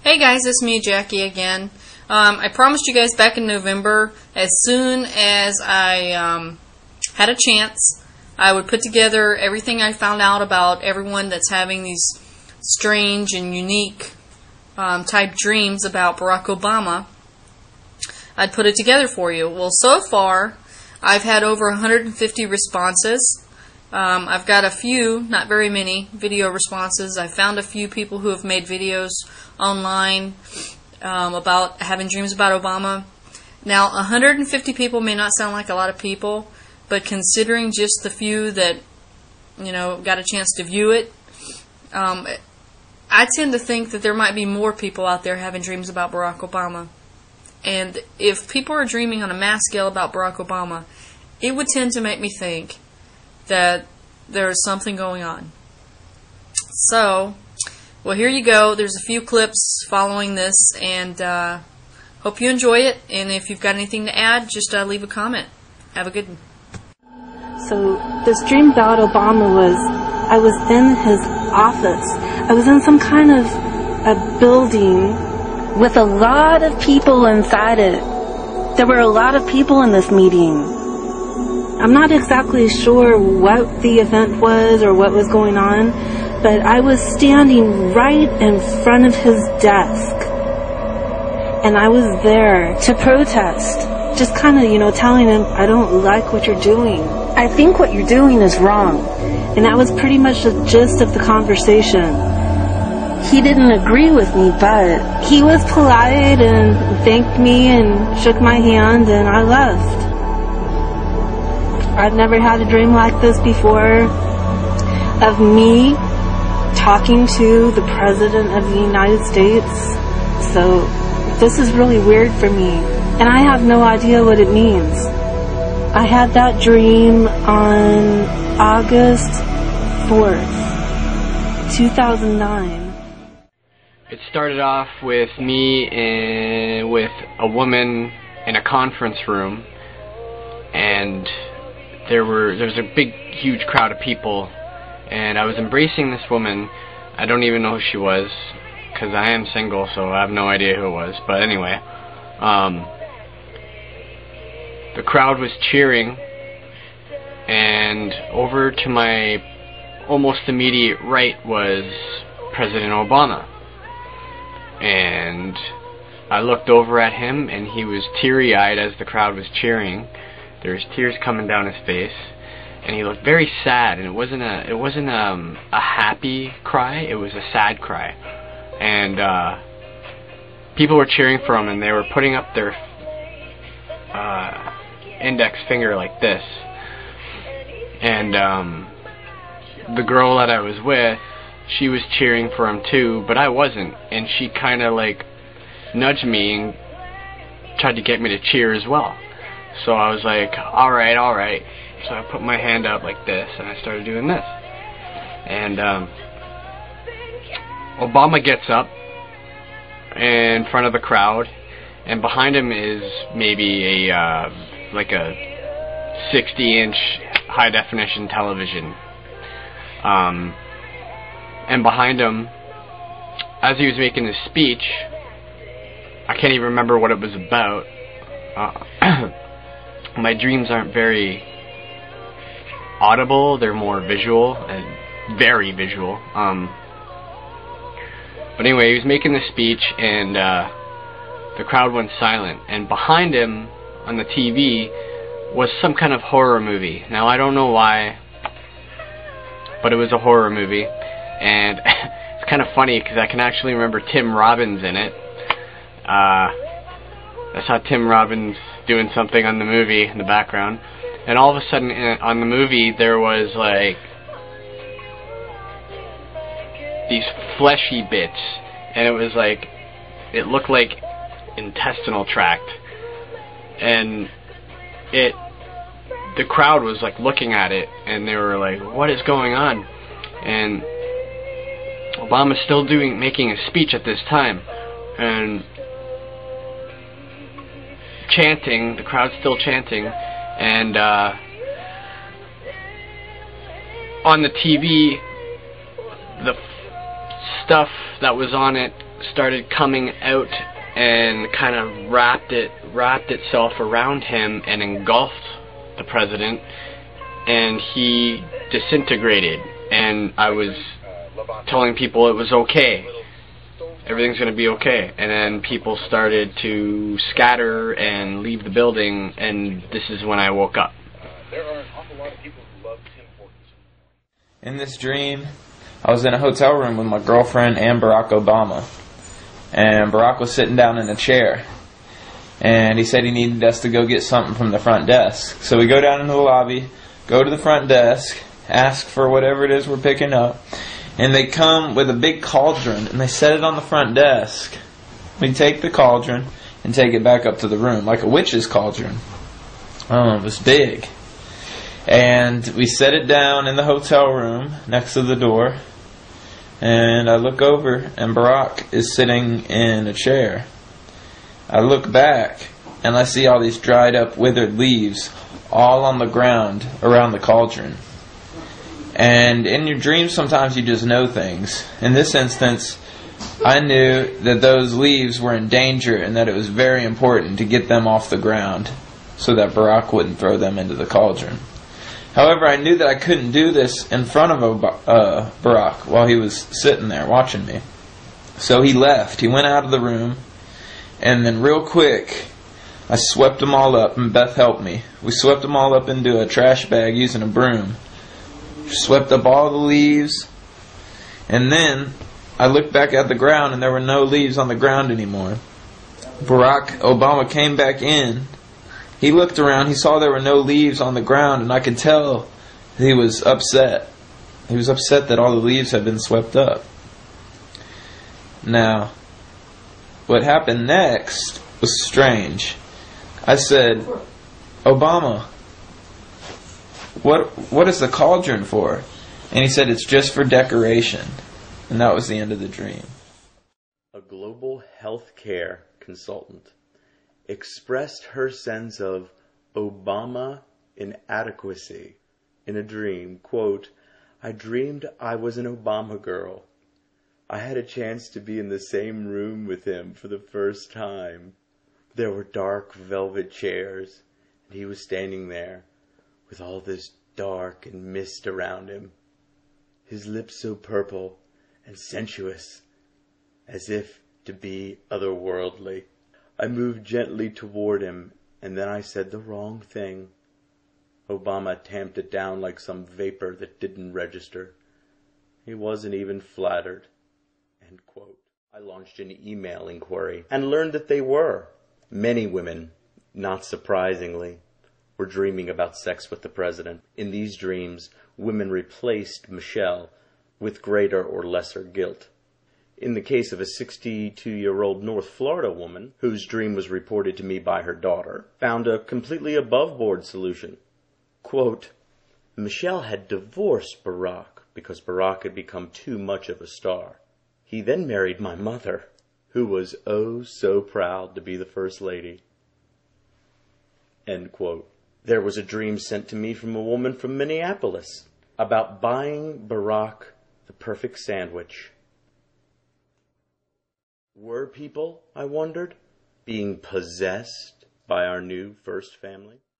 Hey guys, it's me, Jackie, again. I promised you guys back in November, as soon as I had a chance, I would put together everything I found out about everyone that's having these strange and unique type dreams about Barack Obama. I'd put it together for you. Well, so far, I've had over 150 responses. I've got a few, not very many, video responses. I found a few people who have made videos online about having dreams about Obama. Now, 150 people may not sound like a lot of people, but considering just the few that, got a chance to view it, I tend to think that there might be more people out there having dreams about Barack Obama. And if people are dreaming on a mass scale about Barack Obama, it would tend to make me think that there's something going on. So, well, here you go. There's a few clips following this, and hope you enjoy it. And if you've got anything to add, just leave a comment. Have a good one. So, this dream about Obama was, I was in his office. I was in some kind of a building with a lot of people inside it. There were a lot of people in this meeting. I'm not exactly sure what the event was or what was going on, but I was standing right in front of his desk, and I was there to protest, just kind of, telling him, I don't like what you're doing. I think what you're doing is wrong. And that was pretty much the gist of the conversation. He didn't agree with me, but he was polite and thanked me and shook my hand, and I left. I've never had a dream like this before, of me talking to the President of the United States. So this is really weird for me, and I have no idea what it means. I had that dream on August 4th, 2009. It started off with me with a woman in a conference room, and there was a big, huge crowd of people, and I was embracing this woman. I don't even know who she was, because I am single, so I have no idea who it was. But anyway, the crowd was cheering, and over to my almost immediate right was President Obama. And I looked over at him, and he was teary-eyed as the crowd was cheering. There was tears coming down his face, and he looked very sad. And it wasn't a happy cry; it was a sad cry. And people were cheering for him, and they were putting up their index finger like this. And the girl that I was with, she was cheering for him too, but I wasn't. And she kind of like nudged me and tried to get me to cheer as well. So I was like, alright, alright. So I put my hand out like this, and I started doing this. And Obama gets up in front of the crowd, and behind him is maybe like a 60-inch high-definition television. And behind him, as he was making his speech, I can't even remember what it was about. My dreams aren't very audible, they're more visual, and very visual. But anyway, he was making the speech, and the crowd went silent, and behind him on the TV was some kind of horror movie. Now, I don't know why, but it was a horror movie, and it's kind of funny because I can actually remember Tim Robbins in it. I saw Tim Robbins doing something on the movie in the background, and all of a sudden on the movie there was like these fleshy bits, and it was like, it looked like intestinal tract, and the crowd was like looking at it, and they were like, what is going on? And Obama's still making a speech at this time, and chanting, the crowd's still chanting, and on the TV, the stuff that was on it started coming out and kind of wrapped itself around him and engulfed the president, and he disintegrated. And I was telling people it was okay, everything's going to be okay, and then people started to scatter and leave the building, and this is when I woke up. There are an awful lot of people who love Tim Hortons. In this dream, I was in a hotel room with my girlfriend and Barack Obama. And Barack was sitting down in a chair. And he said he needed us to go get something from the front desk. So we go down into the lobby, go to the front desk, ask for whatever it is we're picking up. And they come with a big cauldron and they set it on the front desk. We take the cauldron and take it back up to the room, like a witch's cauldron. Oh, it was big. And we set it down in the hotel room next to the door. And I look over, and Barack is sitting in a chair. I look back, and I see all these dried up, withered leaves all on the ground around the cauldron. And in your dreams, sometimes you just know things. In this instance, I knew that those leaves were in danger and that it was very important to get them off the ground so that Barack wouldn't throw them into the cauldron. However, I knew that I couldn't do this in front of Barack while he was sitting there watching me. So he left. He went out of the room, and then real quick, I swept them all up, and Beth helped me. We swept them all up into a trash bag using a broom. Swept up all the leaves, and then I looked back at the ground, and there were no leaves on the ground anymore. Barack Obama came back in. He looked around, he saw there were no leaves on the ground, and I could tell he was upset. He was upset that all the leaves had been swept up. Now, what happened next was strange. I said, Obama, what is the cauldron for? And he said, it's just for decoration. And that was the end of the dream. A global health care consultant expressed her sense of Obama inadequacy in a dream. Quote, I dreamed I was an Obama girl. I had a chance to be in the same room with him for the first time. There were dark velvet chairs, and he was standing there with all this dark and mist around him, his lips so purple and sensuous, as if to be otherworldly. I moved gently toward him, and then I said the wrong thing. Obama tamped it down like some vapor that didn't register. He wasn't even flattered. End quote. I launched an email inquiry and learned that they were. Many women, not surprisingly, were dreaming about sex with the president. In these dreams, women replaced Michelle with greater or lesser guilt. In the case of a 62-year-old North Florida woman, whose dream was reported to me by her daughter, found a completely above-board solution. Quote, Michelle had divorced Barack because Barack had become too much of a star. He then married my mother, who was oh so proud to be the First Lady. End quote. There was a dream sent to me from a woman from Minneapolis about buying Barack the perfect sandwich. Were people, I wondered, being possessed by our new first family?